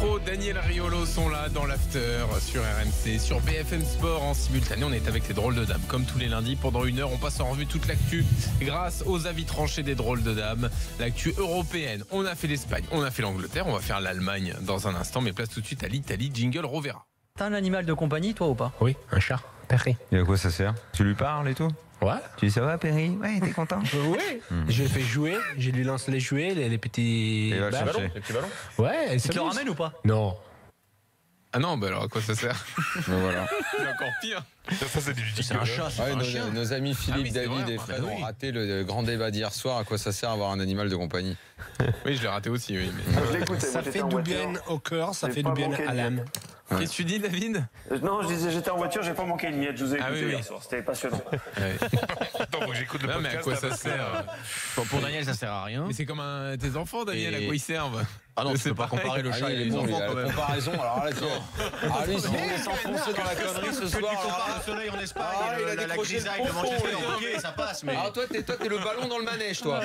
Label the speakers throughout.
Speaker 1: Pro, Daniel Riolo sont là dans l'after sur RMC, sur BFM Sport en simultané. On est avec les drôles de dames comme tous les lundis. Pendant une heure, on passe en revue toute l'actu grâce aux avis tranchés des drôles de dames. L'actu européenne, on a fait l'Espagne, on a fait l'Angleterre, on va faire l'Allemagne dans un instant. Mais place tout de suite à l'Italie. Jingle Rovera.
Speaker 2: T'as un animal de compagnie, toi, ou pas?
Speaker 3: Oui, un chat, Perry.
Speaker 4: Et à quoi ça sert? Tu lui parles et tout?
Speaker 3: Ouais.
Speaker 4: Tu dis ça va, Perry? Ouais, t'es content?
Speaker 3: Oui. Je le fais jouer, je lui lance les jouets, les petits
Speaker 4: Et va le
Speaker 3: balles.
Speaker 4: chercher.
Speaker 1: Les petits ballons.
Speaker 3: Ouais,
Speaker 2: Tu te le ramènes ou pas?
Speaker 3: Non.
Speaker 1: Ah non, bah alors à quoi ça sert?
Speaker 4: Ben voilà.
Speaker 1: C'est encore pire.
Speaker 5: Ça, c'est du
Speaker 2: C'est un chat, c'est
Speaker 6: Ouais,
Speaker 2: pas un chien.
Speaker 6: nos amis Philippe,
Speaker 1: Ah oui, c'est
Speaker 6: David
Speaker 1: vrai,
Speaker 6: et
Speaker 1: bah
Speaker 6: Fred
Speaker 1: oui.
Speaker 6: ont raté le grand débat d'hier soir. À quoi ça sert avoir un animal de compagnie?
Speaker 1: Oui, je l'ai raté aussi, oui. Mais...
Speaker 7: Je l'écoutais,
Speaker 3: Ça
Speaker 7: moi, j'étais
Speaker 3: fait
Speaker 7: en
Speaker 3: du
Speaker 7: voiture.
Speaker 3: bien au cœur, ça
Speaker 7: J'ai
Speaker 3: fait
Speaker 7: pas
Speaker 3: du bien
Speaker 7: manqué de
Speaker 3: à l'âme.
Speaker 6: Ouais.
Speaker 1: Qu'est-ce que tu dis, David?
Speaker 7: Non, je disais, j'étais en voiture, j'ai pas manqué une miette. Je vous ai
Speaker 1: Ah
Speaker 7: écouté
Speaker 1: oui,
Speaker 7: hier
Speaker 1: oui.
Speaker 7: soir, c'était passionnant.
Speaker 1: Ouais.
Speaker 5: Attends, faut que j'écoute le
Speaker 1: Non,
Speaker 5: podcast.
Speaker 1: mais à quoi ça
Speaker 5: parce que-
Speaker 1: sert?
Speaker 2: Pour Daniel, ça sert à rien.
Speaker 1: Mais c'est comme tes enfants, Daniel, à quoi ils servent?
Speaker 2: Ah non, tu
Speaker 1: C'est
Speaker 2: peux pas
Speaker 1: pareil.
Speaker 2: comparer le
Speaker 6: Ah,
Speaker 2: chat
Speaker 6: lui,
Speaker 2: et
Speaker 6: il est
Speaker 2: les
Speaker 6: bon, lui,
Speaker 2: enfants
Speaker 6: à
Speaker 2: quand
Speaker 6: la
Speaker 2: même.
Speaker 6: comparaison. Alors là, lui, il s'est s'enfoncer dans la connerie ce soir. alors là.
Speaker 2: Le soleil en Espagne,
Speaker 6: Ah, il a
Speaker 2: la
Speaker 6: décroché le
Speaker 2: grisaille, le
Speaker 6: pompon,
Speaker 2: Manchester,
Speaker 6: ouais.
Speaker 2: ok, ça passe, mais.
Speaker 6: Alors toi, t'es le ballon dans le manège, toi.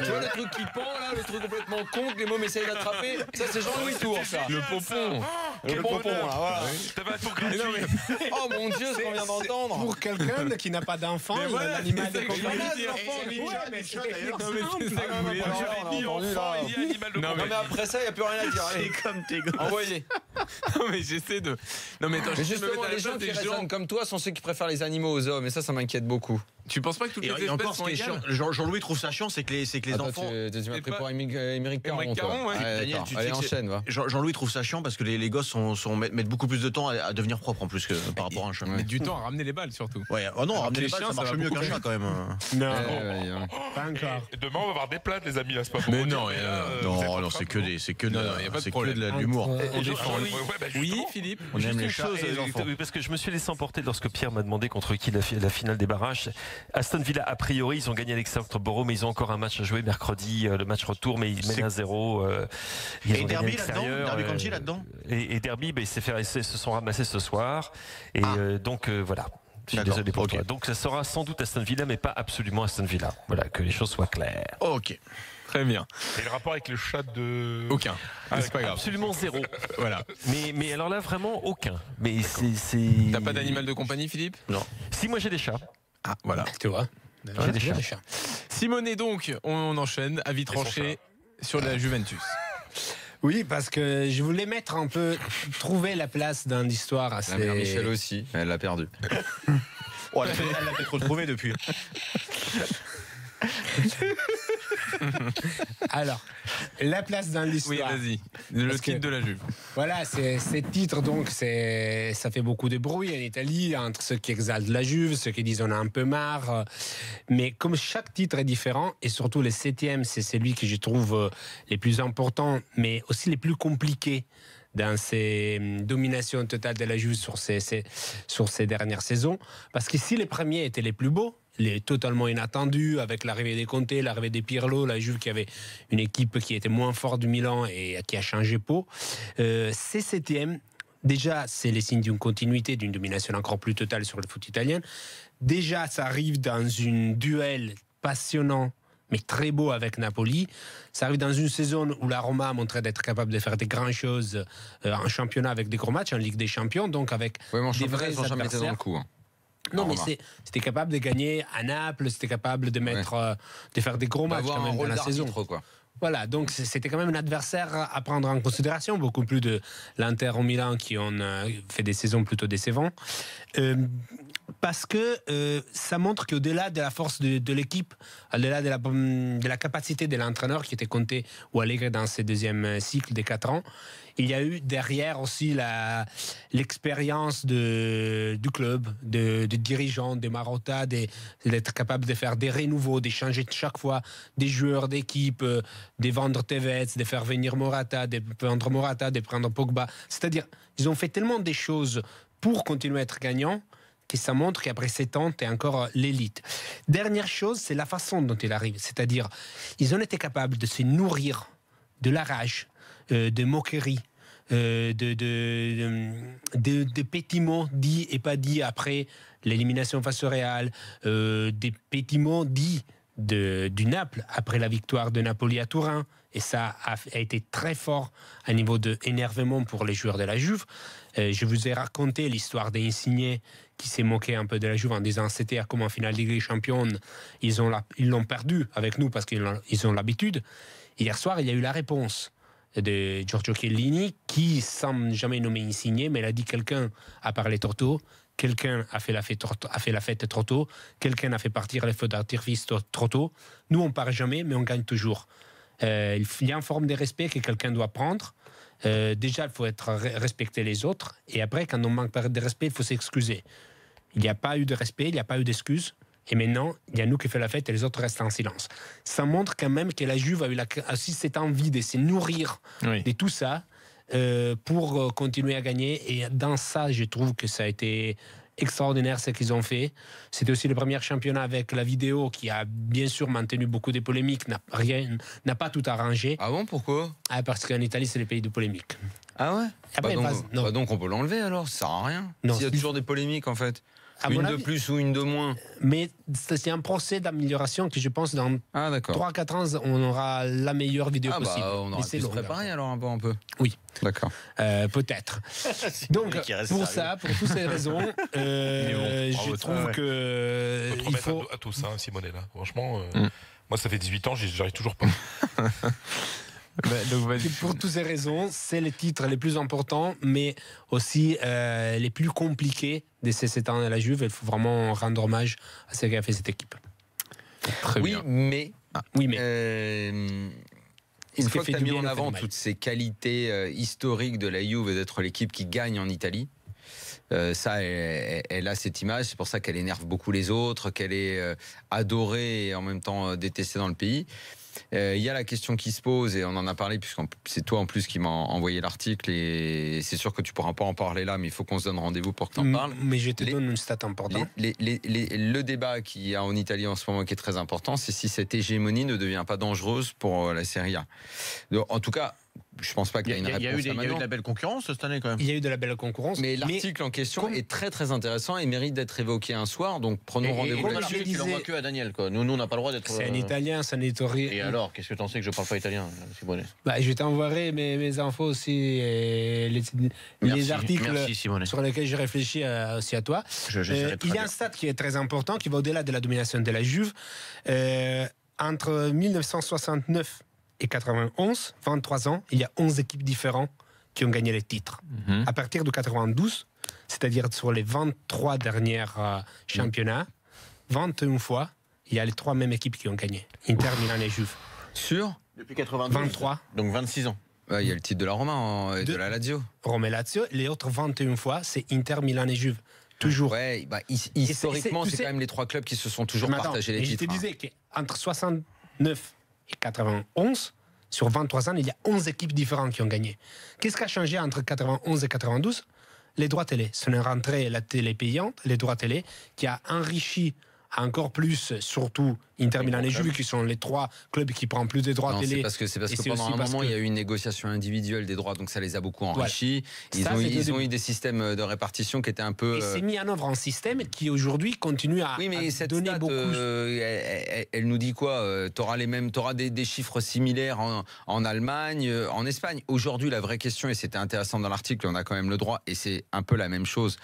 Speaker 6: Tu vois le truc qui pend là, le truc complètement con que les mômes essayent d'attraper. Ça, c'est Jean-Louis Tour, ça.
Speaker 1: Le pompon.
Speaker 6: Le pompon, là, voilà.
Speaker 5: T'avais un tour
Speaker 1: Mais
Speaker 5: gratuit.
Speaker 1: non, mais...
Speaker 6: Oh mon Dieu, ce qu'on vient d'entendre.
Speaker 3: Pour quelqu'un qui n'a pas d'enfant,
Speaker 1: Mais voilà,
Speaker 3: l'animal
Speaker 1: c'est
Speaker 3: de
Speaker 1: ça que je voulais
Speaker 3: compagnie.
Speaker 1: dire.
Speaker 3: mais c'est
Speaker 1: Non, mais c'est ça que je voulais
Speaker 6: Ah,
Speaker 1: dire.
Speaker 6: on a entendu, là.
Speaker 5: Il y a animal de
Speaker 1: Non,
Speaker 6: Non, mais
Speaker 5: compagnie.
Speaker 6: après ça, il n'y a plus rien à dire. Allez,
Speaker 2: comme tes gosses.
Speaker 6: envoyez.
Speaker 1: Non, mais j'essaie de. Non, mais attends,
Speaker 6: Mais
Speaker 1: je vais me
Speaker 6: justement,
Speaker 1: mettre à la
Speaker 6: les gens
Speaker 1: place
Speaker 6: qui
Speaker 1: des gens.
Speaker 6: raisonnent comme toi sont ceux qui préfèrent les animaux aux hommes. Et ça m'inquiète beaucoup.
Speaker 1: Tu penses pas que toutes les
Speaker 2: Et
Speaker 1: espèces
Speaker 2: encore, ce
Speaker 1: sont
Speaker 2: qui est
Speaker 1: égales?
Speaker 2: chiant, Jean-Louis trouve ça chiant, c'est que les
Speaker 6: Attends,
Speaker 2: enfants.
Speaker 6: tu m'as
Speaker 1: C'est
Speaker 6: pris
Speaker 1: pas-
Speaker 6: pour Émeric Caron,
Speaker 1: Émeric
Speaker 6: toi.
Speaker 1: Caron, ouais.
Speaker 2: Daniel,
Speaker 6: D'accord.
Speaker 2: tu sais
Speaker 6: Allez,
Speaker 2: que c'est-
Speaker 6: enchaîne, va.
Speaker 2: Jean-Louis trouve ça chiant parce que les gosses mettent beaucoup plus de temps à devenir propres en plus que par rapport à un chat.
Speaker 1: Mais du temps à ramener les balles surtout.
Speaker 2: Ouais, oh non,
Speaker 1: Alors
Speaker 2: ramener
Speaker 1: que
Speaker 2: les
Speaker 1: les
Speaker 2: balles,
Speaker 1: chiens,
Speaker 2: ça
Speaker 1: ça
Speaker 2: marche
Speaker 1: va
Speaker 2: mieux
Speaker 1: beaucoup
Speaker 2: qu'un chat quand même.
Speaker 3: Non, pas encore.
Speaker 5: Et demain, on va avoir des plaintes, les amis, là, c'est pas pour
Speaker 1: Mais
Speaker 5: vous
Speaker 1: non,
Speaker 5: dire,
Speaker 1: non,
Speaker 5: vous êtes en
Speaker 2: Non, non,
Speaker 5: train
Speaker 2: c'est
Speaker 5: de-
Speaker 2: que des, c'est que de,
Speaker 1: Non, non, y a pas de
Speaker 2: c'est que
Speaker 1: problème.
Speaker 2: de l'humour.
Speaker 1: On
Speaker 5: Et
Speaker 1: défend.
Speaker 5: Jean-Louis, ouais, bah,
Speaker 1: Oui,
Speaker 5: justement.
Speaker 1: Philippe.
Speaker 2: On aime
Speaker 5: Juste
Speaker 2: les
Speaker 5: une
Speaker 2: chats
Speaker 5: chose,
Speaker 2: et les enfants.
Speaker 5: oui, parce que je me suis laissé emporter lorsque Pierre m'a demandé contre qui la finale des barrages. Aston Villa, a priori, ils ont gagné à l'extérieur contre Borough, mais ils ont encore un match à jouer mercredi, le match retour, mais ils mènent à 0. Ils
Speaker 2: Et
Speaker 5: ont gagné à
Speaker 2: Derby là-dedans
Speaker 5: l'extérieur,
Speaker 2: Derby County là-dedans
Speaker 5: et Derby, ben, se sont ramassés ce soir. Et donc, voilà. Je suis
Speaker 2: D'accord,
Speaker 5: désolé pour
Speaker 2: ok.
Speaker 5: toi. Donc, ça sera sans doute Aston Villa, mais pas absolument Aston Villa. Voilà, que les choses soient claires.
Speaker 2: Ok.
Speaker 1: Très bien.
Speaker 5: Et le rapport avec le chat de.
Speaker 1: Aucun. Mais c'est pas grave.
Speaker 5: Absolument zéro.
Speaker 1: Voilà.
Speaker 5: Mais alors là, vraiment aucun. Mais c'est.
Speaker 1: T'as pas d'animal de compagnie, Philippe?
Speaker 2: Non.
Speaker 5: Si, moi j'ai des chats.
Speaker 1: Ah, voilà.
Speaker 3: Tu vois.
Speaker 5: J'ai des chats.
Speaker 1: Simonet, donc, on enchaîne. Avis tranché sur la Juventus.
Speaker 3: Oui, parce que je voulais mettre un peu, trouver la place dans l'histoire assez.
Speaker 6: La mère Michel aussi, elle l'a perdu.
Speaker 2: Oh, elle l'a peut-être retrouvé depuis.
Speaker 3: Alors, la place dans
Speaker 1: Oui,
Speaker 3: l'histoire.
Speaker 1: vas-y. Le
Speaker 3: Parce
Speaker 1: titre
Speaker 3: que-
Speaker 1: de la Juve.
Speaker 3: Voilà, ces titres, donc, ça fait beaucoup de bruit en Italie, entre ceux qui exaltent la Juve, ceux qui disent on a un peu marre. Mais comme chaque titre est différent, et surtout le 7e, c'est celui que je trouve les plus importants, mais aussi les plus compliqués dans ces dominations totales de la Juve sur ces dernières saisons. Parce que si les premiers étaient les plus beaux, les totalement inattendus, avec l'arrivée des Conte, l'arrivée des Pirlo, la Juve qui avait une équipe qui était moins forte du Milan et qui a changé peau. Ces septièmes, déjà, c'est les signes d'une continuité, d'une domination encore plus totale sur le foot italien. Déjà, ça arrive dans un duel passionnant, mais très beau avec Napoli. Ça arrive dans une saison où la Roma a montré d'être capable de faire des grandes choses en championnat avec des gros matchs, en Ligue des Champions, donc avec
Speaker 6: Oui, mais en
Speaker 3: des
Speaker 6: championnat,
Speaker 3: vrais
Speaker 6: ils n'ont jamais été dans
Speaker 3: adversaires.
Speaker 6: le coup. Hein.
Speaker 3: Non, mais
Speaker 6: Roma.
Speaker 3: c'était capable de gagner à Naples, c'était capable de mettre, de faire des gros matchs
Speaker 6: D'avoir
Speaker 3: quand
Speaker 6: un
Speaker 3: même dans
Speaker 6: rôle
Speaker 3: la saison.
Speaker 6: d'arbitre, quoi.
Speaker 3: Voilà, donc c'était quand même un adversaire à prendre en considération, beaucoup plus de l'Inter au Milan qui ont fait des saisons plutôt décevantes. Parce que ça montre qu'au-delà de la force de l'équipe, au-delà de la capacité de l'entraîneur qui était Conte ou Allegri dans ses deuxièmes cycles des 4 ans, il y a eu derrière aussi l'expérience du club, de dirigeants, des Marotta, d'être capable de faire des renouveaux, d'échanger chaque fois des joueurs d'équipe, de vendre Tevez, de faire venir Morata, de vendre Morata, de prendre Pogba. C'est-à-dire, ils ont fait tellement des choses pour continuer à être gagnants que ça montre qu'après 7 ans, tu es encore l'élite. Dernière chose, c'est la façon dont il arrive. C'est-à-dire, ils ont été capables de se nourrir de la rage, de moqueries, de petits mots dits et pas dits après l'élimination face au Real, des petits mots dits du Naples après la victoire de Napoli à Turin. Et ça a été très fort à niveau d'énervement pour les joueurs de la Juve. Je vous ai raconté l'histoire d'Insigne qui s'est moqué un peu de la Juve en disant c'était comme en finale de Ligue des Champions, ils l'ont perdu avec nous parce qu'ils ont l'habitude. Hier soir, il y a eu la réponse de Giorgio Chiellini qui, sans jamais nommer Insigne, mais il a dit quelqu'un a parlé trop tôt, quelqu'un a fait la fête trop tôt, quelqu'un a fait partir les feux d'artifice trop tôt. Nous, on part jamais, mais on gagne toujours. Il y a une forme de respect que quelqu'un doit prendre. Déjà, il faut respecter les autres. Et après, quand on manque de respect, il faut s'excuser. Il n'y a pas eu de respect, il n'y a pas eu d'excuses. Et maintenant, il y a nous qui fait la fête et les autres restent en silence. Ça montre quand même que la Juve a eu aussi cette envie de se nourrir de tout ça pour continuer à gagner. Et dans ça, je trouve que ça a été extraordinaire ce qu'ils ont fait. C'était aussi le premier championnat avec la vidéo qui a bien sûr maintenu beaucoup de polémiques, n'a pas tout arrangé.
Speaker 6: Ah bon, pourquoi?
Speaker 3: Parce qu'en Italie, c'est le pays de polémiques.
Speaker 6: Ah ouais?
Speaker 3: Après,
Speaker 6: donc on peut l'enlever alors, ça sert à rien. S'il y a toujours des polémiques en fait. Une de plus ou une de moins.
Speaker 3: Mais c'est un procès d'amélioration que je pense dans 3-4 ans, on aura la meilleure vidéo possible.
Speaker 6: On aura pu se préparer alors un peu.
Speaker 3: Oui.
Speaker 6: D'accord.
Speaker 3: Peut-être. Donc, pour toutes ces raisons, je trouve que.
Speaker 8: Il faut à tout ça, Simonet, là. Franchement, moi, ça fait 18 ans, j'arrive toujours pas.
Speaker 3: Pour toutes ces raisons, c'est les titres les plus importants, mais aussi les plus compliqués de ces 7 ans à la Juve. Il faut vraiment rendre hommage à ce qu'a fait cette équipe.
Speaker 1: Très bien.
Speaker 6: Mais une fois que tu as mis en avant toutes ces qualités historiques de la Juve et d'être l'équipe qui gagne en Italie, ça, elle a cette image. C'est pour ça qu'elle énerve beaucoup les autres, qu'elle est adorée et en même temps détestée dans le pays. Il y a la question qui se pose, et on en a parlé, puisque c'est toi en plus qui m'as envoyé l'article, et c'est sûr que tu pourras pas en parler là, mais il faut qu'on se donne rendez-vous pour que tu en parles.
Speaker 3: Mais je te donne une stat importante.
Speaker 6: Le débat qu'il y a en Italie en ce moment qui est très important, c'est si cette hégémonie ne devient pas dangereuse pour la Serie A. Donc, en tout cas, je pense pas qu'il y ait une réponse.
Speaker 2: Il y a eu de la belle concurrence cette année quand même.
Speaker 3: Il y a eu de la belle concurrence.
Speaker 6: Mais l'article en question est très très intéressant et mérite d'être évoqué un soir. Donc prenons rendez-vous là-dessus.
Speaker 2: Il envoie que à Daniel quoi. Nous on n'a pas le droit d'être.
Speaker 3: C'est un Italien, c'est un Italien.
Speaker 2: Et alors, qu'est-ce que t'en sais que je parle pas italien, Simonet?
Speaker 3: Je t'enverrai mes infos aussi, les articles sur lesquels j'ai réfléchi aussi à toi. Il y a un stat qui est très important, qui va au-delà de la domination de la Juve. Entre 1969 et 91, 23 ans, il y a 11 équipes différentes qui ont gagné les titres. À partir de 92, c'est-à-dire sur les 23 derniers championnats, 21 fois, il y a les 3 mêmes équipes qui ont gagné. Inter, Milan et Juve.
Speaker 2: Depuis 92.
Speaker 3: 23.
Speaker 2: Donc 26 ans.
Speaker 6: Il y a le titre de la Roma et de la Lazio.
Speaker 3: Roma et Lazio. Les autres 21 fois, c'est Inter, Milan et Juve. Toujours.
Speaker 6: Historiquement, c'est quand même les 3 clubs qui se sont toujours partagés les titres.
Speaker 3: Je te disais qu'entre 69 et 91, sur 23 ans, il y a 11 équipes différentes qui ont gagné. Qu'est-ce qui a changé entre 91 et 92? Les droits télé. Ce n'est rentré la télé payante, les droits télé, qui a enrichi encore plus, surtout Inter, Milan et Juve, qui sont les 3 clubs qui prennent plus de droits télé.
Speaker 6: C'est parce que pendant un moment, il y a eu une négociation individuelle des droits, donc ça les a beaucoup enrichis. Voilà. Ils ont eu des systèmes de répartition qui étaient un peu.
Speaker 3: Et c'est mis en œuvre un système qui aujourd'hui continue à
Speaker 6: cette
Speaker 3: donner
Speaker 6: stat,
Speaker 3: beaucoup.
Speaker 6: Elle nous dit quoi? T'auras des chiffres similaires en Allemagne, en Espagne. Aujourd'hui, la vraie question, et c'était intéressant dans l'article, on a quand même le droit, et c'est un peu la même chose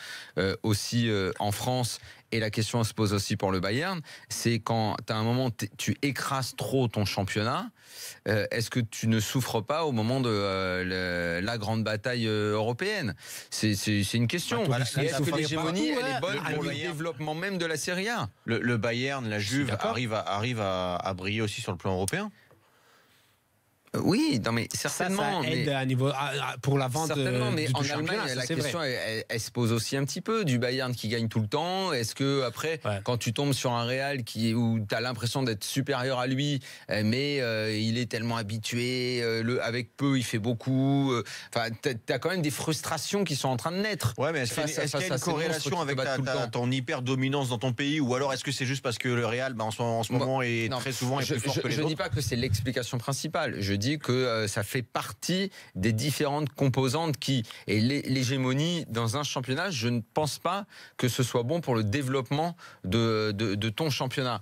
Speaker 6: aussi en France. Et la question se pose aussi pour le Bayern, c'est quand tu as un moment, tu écrases trop ton championnat, est-ce que tu ne souffres pas au moment de la grande bataille européenne? C'est une question. Est-ce que l'hégémonie, elle est bonne pour le développement même de la Serie A?
Speaker 2: Le Bayern, la Juve arrive à briller aussi sur le plan européen.
Speaker 6: Oui, non mais certainement.
Speaker 3: Ça aide à niveau, pour la vente.
Speaker 6: Certainement, mais en Allemagne, la question, elle se pose aussi un petit peu. Du Bayern qui gagne tout le temps. Est-ce que après, quand tu tombes sur un Real où tu as l'impression d'être supérieur à lui, mais il est tellement habitué, avec peu, il fait beaucoup. Enfin, tu as quand même des frustrations qui sont en train de naître.
Speaker 2: Ouais, mais est-ce qu'il y a une corrélation avec ton hyper dominance dans ton pays, ou alors est-ce que c'est juste parce que le Real, en ce moment, est très souvent plus fort que les autres?
Speaker 6: Je ne dis pas que c'est l'explication principale. Je dis dit que ça fait partie des différentes composantes et l'hégémonie dans un championnat, je ne pense pas que ce soit bon pour le développement de ton championnat.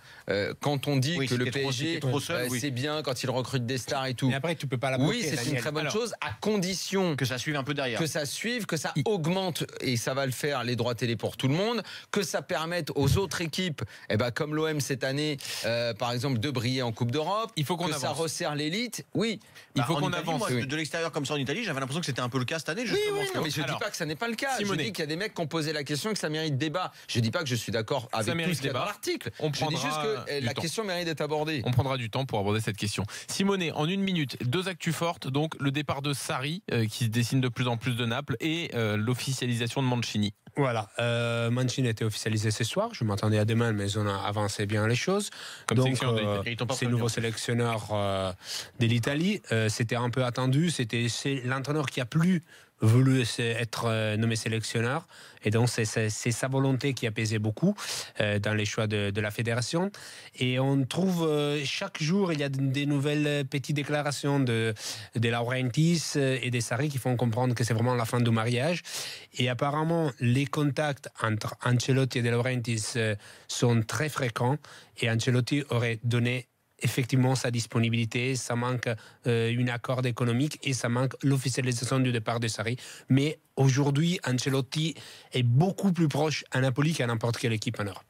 Speaker 6: Quand on dit que le PSG, c'est bien quand il recrute des stars et tout.
Speaker 3: Mais après, tu peux pas la bloquer.
Speaker 6: Oui, c'est une très bonne chose, à condition
Speaker 2: Que ça suive un peu derrière.
Speaker 6: que ça suive, que ça augmente, et ça va le faire, les droits télé pour tout le monde, que ça permette aux autres équipes, comme l'OM cette année, par exemple, de briller en Coupe d'Europe.
Speaker 1: Il faut qu'on
Speaker 6: ça
Speaker 1: avance.
Speaker 6: resserre l'élite. Oui,
Speaker 1: Il faut
Speaker 2: En
Speaker 1: qu'on
Speaker 2: Italie,
Speaker 1: avance.
Speaker 2: moi, de l'extérieur comme ça en Italie, j'avais l'impression que c'était un peu le cas cette année,
Speaker 6: oui,
Speaker 2: justement.
Speaker 6: oui, non, mais je ne dis
Speaker 1: Alors,
Speaker 6: pas que ça n'est pas le cas.
Speaker 1: Simonet.
Speaker 6: Je dis qu'il y a des mecs qui ont posé la question et que ça mérite débat. Je ne dis pas que je suis d'accord avec tout
Speaker 1: mérite
Speaker 6: ce qu'il y a dans
Speaker 1: débat.
Speaker 6: l'article.
Speaker 1: On
Speaker 6: Je dis
Speaker 1: prendra
Speaker 6: juste que
Speaker 1: du
Speaker 6: la
Speaker 1: temps.
Speaker 6: question mérite d'être abordée.
Speaker 1: On prendra du temps pour aborder cette question. Simonet, en 1 minute, 2 actus fortes. Donc le départ de Sarri, qui se dessine de plus en plus de Naples, et l'officialisation de Mancini.
Speaker 3: Voilà, Mancini a été officialisé ce soir. Je m'attendais à demain, mais on a avancé bien les choses.
Speaker 1: Comme
Speaker 3: Donc,
Speaker 1: sélectionneur de l'Italie.
Speaker 2: Ils t'ont pas
Speaker 3: c'est
Speaker 2: prévenu,
Speaker 3: nouveau
Speaker 2: en fait.
Speaker 3: sélectionneur de l'Italie. C'était un peu attendu. C'est l'entraîneur qui a plus voulu être nommé sélectionneur. Et donc, c'est sa volonté qui a pesé beaucoup dans les choix de la fédération. Et on trouve chaque jour, il y a des nouvelles petites déclarations de Laurentiis et de Sarri qui font comprendre que c'est vraiment la fin du mariage. Et apparemment, les contacts entre Ancelotti et De Laurentiis sont très fréquents. Et Ancelotti aurait donné effectivement sa disponibilité, ça manque un accord économique et ça manque l'officialisation du départ de Sarri. Mais aujourd'hui, Ancelotti est beaucoup plus proche à Napoli qu'à n'importe quelle équipe en Europe.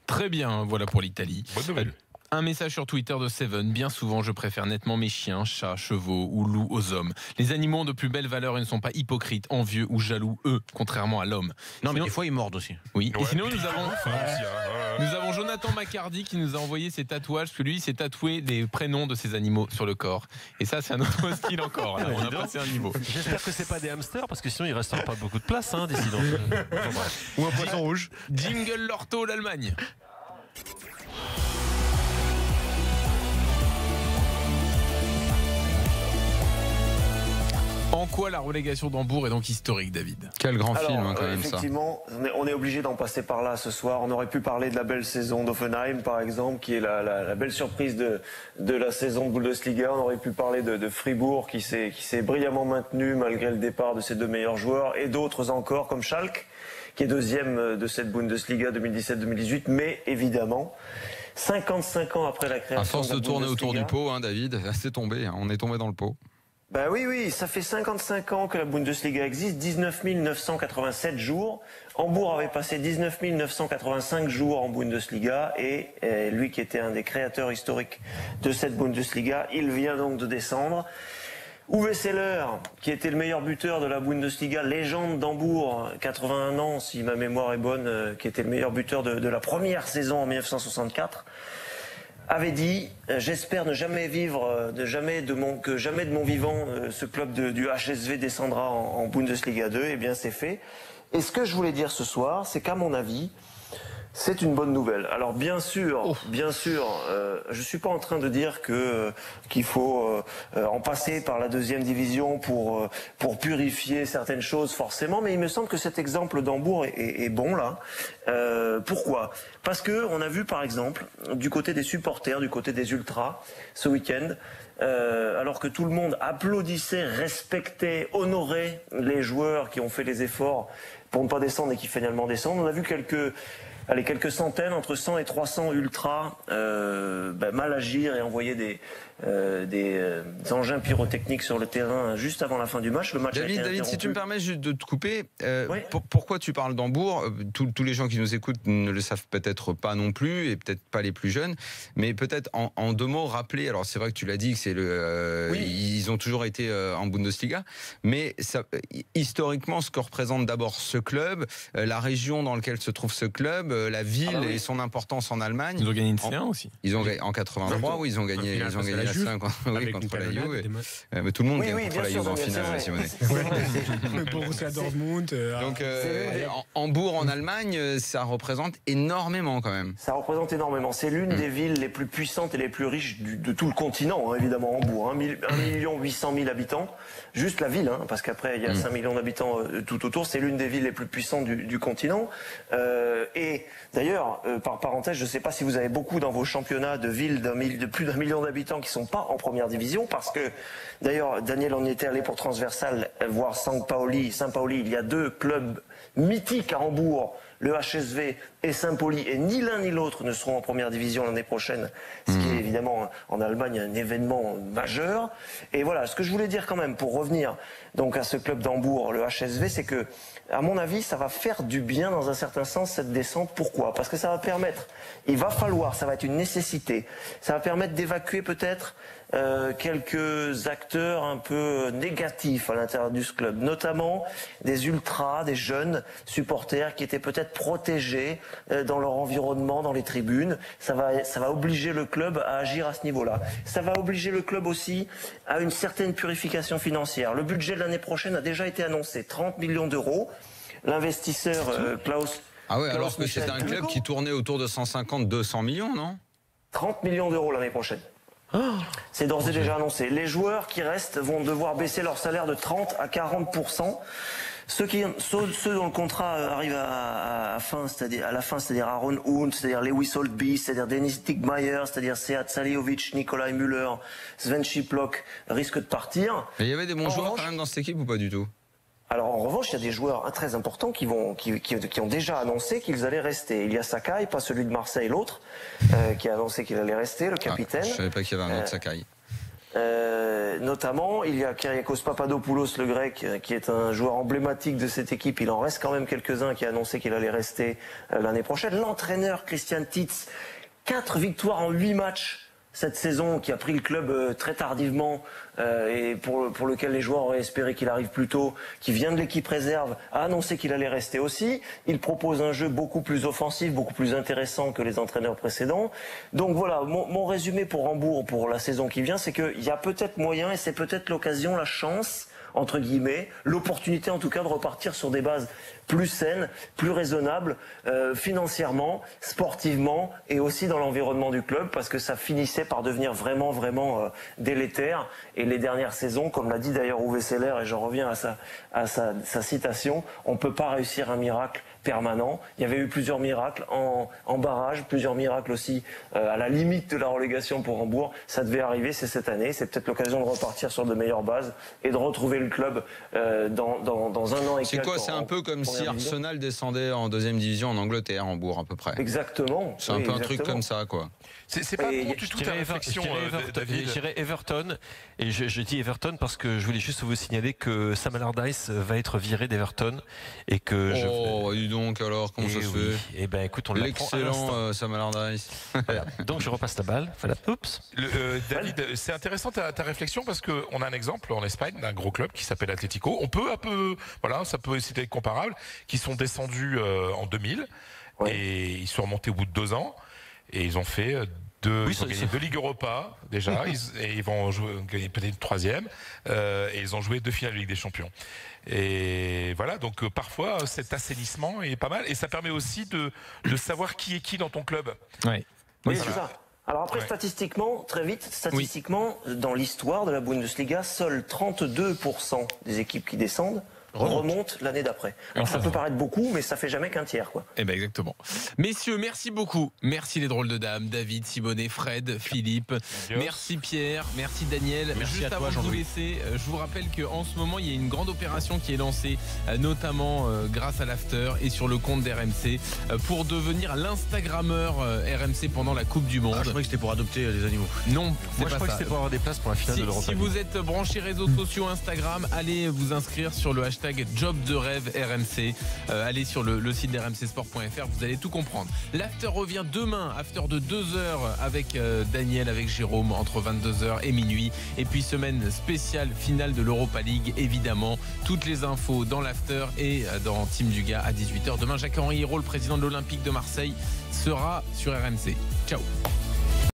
Speaker 1: Très bien, voilà pour l'Italie.
Speaker 8: Bonne nouvelle.
Speaker 1: Un message sur Twitter de Seven. Bien souvent, je préfère nettement mes chiens, chats, chevaux ou loups aux hommes. Les animaux ont de plus belles valeurs et ne sont pas hypocrites, envieux ou jaloux, eux, contrairement à l'homme.
Speaker 2: Non, mais
Speaker 1: Sinon-
Speaker 2: des fois, ils mordent aussi.
Speaker 1: Oui.
Speaker 8: Ouais.
Speaker 1: Et sinon, nous avons...
Speaker 8: Enfin, aussi, hein,
Speaker 1: Nous avons Jonathan Macardy qui nous a envoyé ses tatouages, parce que lui, il s'est tatoué des prénoms de ses animaux sur le corps. Et ça, c'est un autre style encore. Là, on a passé un niveau.
Speaker 5: J'espère que c'est pas des hamsters parce que sinon il restera pas beaucoup de place d'ici donc.
Speaker 2: Ou un poisson rouge.
Speaker 1: Jingle Lorto, l'Allemagne. En quoi la relégation d'Hambourg est donc historique, David?
Speaker 6: Quel grand film, quand même, ça.
Speaker 7: Effectivement, on est obligé d'en passer par là ce soir. On aurait pu parler de la belle saison d'Offenheim, par exemple, qui est la belle surprise de la saison de Bundesliga. On aurait pu parler de Fribourg, qui s'est brillamment maintenu malgré le départ de ses 2 meilleurs joueurs, et d'autres encore, comme Schalke, qui est 2e de cette Bundesliga 2017-2018. Mais évidemment, 55 ans après la création
Speaker 6: À force
Speaker 7: de la
Speaker 6: de tourner autour du
Speaker 7: Bundesliga,
Speaker 6: pot, David, c'est tombé. On est tombé dans le pot.
Speaker 7: Ben oui, ça fait 55 ans que la Bundesliga existe, 19 987 jours. Hambourg avait passé 19 985 jours en Bundesliga et lui qui était un des créateurs historiques de cette Bundesliga, il vient donc de descendre. Uwe Seeler, qui était le meilleur buteur de la Bundesliga, légende d'Hambourg, 81 ans si ma mémoire est bonne, qui était le meilleur buteur de la première saison en 1964, avait dit j'espère ne jamais vivre, que jamais de mon vivant ce club du HSV descendra en Bundesliga 2. Et bien c'est fait. Et ce que je voulais dire ce soir, c'est qu'à mon avis, c'est une bonne nouvelle. Alors bien sûr, je suis pas en train de dire qu'il faut en passer par la 2e division pour purifier certaines choses forcément, mais il me semble que cet exemple d'Hambourg est bon là. Pourquoi ? Parce que on a vu par exemple du côté des supporters, du côté des ultras, ce week-end. Alors que tout le monde applaudissait, respectait, honorait les joueurs qui ont fait les efforts pour ne pas descendre et qui finalement descendent, on a vu quelques centaines, entre 100 et 300 ultras mal agir et envoyer des engins pyrotechniques sur le terrain juste avant la fin du match. Le match a été
Speaker 6: David, si
Speaker 7: interrompu.
Speaker 6: tu me permets juste de te couper,
Speaker 7: Oui.
Speaker 6: pourquoi tu parles d'Hambourg ? Tous les gens qui nous écoutent ne le savent peut-être pas non plus, et peut-être pas les plus jeunes, mais peut-être en 2 mots rappeler, alors c'est vrai que tu l'as dit, que c'est ils ont toujours été en Bundesliga, mais ça, historiquement, ce que représente d'abord ce club, la région dans laquelle se trouve ce club, la ville et son importance en Allemagne.
Speaker 1: Ils ont gagné une C1 aussi.
Speaker 6: Ils ont en 83, oui, ils ont gagné la C1 contre la Juve. Mais tout le monde gagne contre
Speaker 7: bien
Speaker 6: la
Speaker 7: sûr,
Speaker 6: Juve en
Speaker 7: c'est
Speaker 6: finale,
Speaker 7: vrai.
Speaker 6: Simonet.
Speaker 3: Borussia Dortmund.
Speaker 6: Donc Hambourg en Allemagne, ça représente énormément quand même.
Speaker 7: Ça représente énormément. C'est l'une des villes les plus puissantes et les plus riches de tout le continent, évidemment, Hambourg. 1 800 000 habitants. Juste la ville, parce qu'après, il y a 5 millions d'habitants tout autour. C'est l'une des villes les plus puissantes du continent. Et Et d'ailleurs, par parenthèse, je ne sais pas si vous avez beaucoup dans vos championnats de villes de plus d'1 million d'habitants qui ne sont pas en première division, parce que d'ailleurs, Daniel, on y était allé pour Transversal voir Saint-Pauli. Il y a 2 clubs mythiques à Hambourg, le HSV et Saint-Pauli, et ni l'un ni l'autre ne seront en première division l'année prochaine, ce qui est évidemment en Allemagne un événement majeur. Et voilà, ce que je voulais dire quand même, pour revenir donc à ce club d'Hambourg, le HSV, c'est que, à mon avis, ça va faire du bien dans un certain sens cette descente. Pourquoi ? Parce que ça va permettre, ça va être une nécessité, ça va permettre d'évacuer peut-être quelques acteurs un peu négatifs à l'intérieur du club, notamment des ultras, des jeunes supporters qui étaient peut-être protégés dans leur environnement, dans les tribunes. Ça va obliger le club à agir à ce niveau-là. Ça va obliger le club aussi à une certaine purification financière. Le budget de l'année prochaine a déjà été annoncé, 30 millions d'euros. L'investisseur Klaus...
Speaker 6: Ah ouais,
Speaker 7: Klaus
Speaker 6: alors que
Speaker 7: Michel
Speaker 6: c'était un club qui tournait autour de 150-200 millions, non ?
Speaker 7: 30 millions d'euros l'année prochaine. C'est d'ores et déjà annoncé. Les joueurs qui restent vont devoir baisser leur salaire de 30 à 40%. Ceux dont le contrat arrive à la fin, c'est-à-dire Aaron Hunt, c'est-à-dire Lewis Holtby, c'est-à-dire Denis Dickmeyer, c'est-à-dire Sead Salihowicz, Nikolai Müller, Sven Schiplock, risquent de partir.
Speaker 6: Et il y avait des bons joueurs quand même dans cette équipe ou pas du tout ?
Speaker 7: Alors en revanche, il y a des joueurs très importants qui ont déjà annoncé qu'ils allaient rester. Il y a Sakai, pas celui de Marseille, l'autre, qui a annoncé qu'il allait rester, le capitaine.
Speaker 6: Je savais pas qu'il y avait un autre Sakai.
Speaker 7: Notamment, il y a Kyriakos Papadopoulos, le grec, qui est un joueur emblématique de cette équipe. Il en reste quand même quelques-uns qui a annoncé qu'il allait rester l'année prochaine. L'entraîneur Christian Titz, 4 victoires en 8 matchs cette saison, qui a pris le club très tardivement et pour lequel les joueurs auraient espéré qu'il arrive plus tôt, qui vient de l'équipe réserve, a annoncé qu'il allait rester aussi. Il propose un jeu beaucoup plus offensif, beaucoup plus intéressant que les entraîneurs précédents. Donc voilà, mon résumé pour Hambourg pour la saison qui vient, c'est qu'il y a peut-être moyen, et c'est peut-être l'occasion, la chance, entre guillemets, l'opportunité en tout cas de repartir sur des bases plus saines, plus raisonnables, financièrement, sportivement et aussi dans l'environnement du club, parce que ça finissait par devenir vraiment délétère. Et les dernières saisons, comme l'a dit d'ailleurs Uwe Seller, et j'en reviens à sa citation, on ne peut pas réussir un miracle permanent. Il y avait eu plusieurs miracles en barrage, plusieurs miracles aussi à la limite de la relégation pour Hambourg. Ça devait arriver, c'est cette année. C'est peut-être l'occasion de repartir sur de meilleures bases et de retrouver le club dans un an et quelques.
Speaker 6: C'est quoi ? C'est un peu comme si Arsenal descendait en 2e division en Angleterre, Hambourg à peu près.
Speaker 7: Exactement.
Speaker 6: C'est un peu un truc comme ça, quoi.
Speaker 8: C'est pas bon du tout ta réflexion, David.
Speaker 5: Je dirais Everton, et je dis Everton parce que je voulais juste vous signaler que Sam Allardyce va être viré d'Everton et que
Speaker 6: dis donc alors, comment ça se fait ?
Speaker 5: Eh ben écoute, on l'apprend à l'instant.
Speaker 6: L'excellent Sam Allardyce.
Speaker 5: Voilà. Donc je repasse la balle. Voilà. Oups.
Speaker 8: David, c'est intéressant ta réflexion parce qu'on a un exemple en Espagne d'un gros club qui s'appelle Atlético. On peut un peu, voilà, ça peut essayer d'être comparable, qui sont descendus en 2000 et ils sont remontés au bout de 2 ans et ils ont fait ils ont gagné 2 Ligues Europa déjà, et ils vont gagner peut-être une 3e, et ils ont joué 2 finales de Ligue des Champions. Et voilà, donc parfois cet assainissement est pas mal, et ça permet aussi de savoir qui est qui dans ton club.
Speaker 7: Oui, c'est ça. Alors après, statistiquement, très vite, dans l'histoire de la Bundesliga, seuls 32% des équipes qui descendent remonte l'année d'après. Alors ça peut paraître beaucoup, mais ça fait jamais qu'un tiers, quoi.
Speaker 1: Eh ben exactement. Messieurs, merci beaucoup. Merci les drôles de dames, David, Simonet, Fred, Philippe. Merci Pierre, merci Daniel.
Speaker 3: Merci
Speaker 1: Juste
Speaker 3: à toi,
Speaker 1: avant de vous
Speaker 3: Jean-Louis.
Speaker 1: laisser, je vous rappelle qu'en ce moment, il y a une grande opération qui est lancée, notamment grâce à l'After et sur le compte d'RMC, pour devenir l'Instagrammeur RMC pendant la Coupe du Monde.
Speaker 2: Je croyais que c'était pour adopter des animaux.
Speaker 1: Non, c'est
Speaker 5: Moi, je
Speaker 1: pas
Speaker 5: crois que
Speaker 1: ça.
Speaker 5: c'était pour avoir des places pour la finale de l'Europa
Speaker 1: Si
Speaker 5: League.
Speaker 1: vous êtes branché réseaux sociaux Instagram, allez vous inscrire sur le hashtag Job de rêve RMC. Allez sur le site d'rmcsport.fr, vous allez tout comprendre. L'after revient demain, after de 2h avec Daniel, avec Jérôme, entre 22h et minuit. Et puis semaine spéciale finale de l'Europa League, évidemment. Toutes les infos dans l'after et dans Team Dugas à 18h. Demain, Jacques-Henri Hérault, le président de l'Olympique de Marseille, sera sur RMC. Ciao.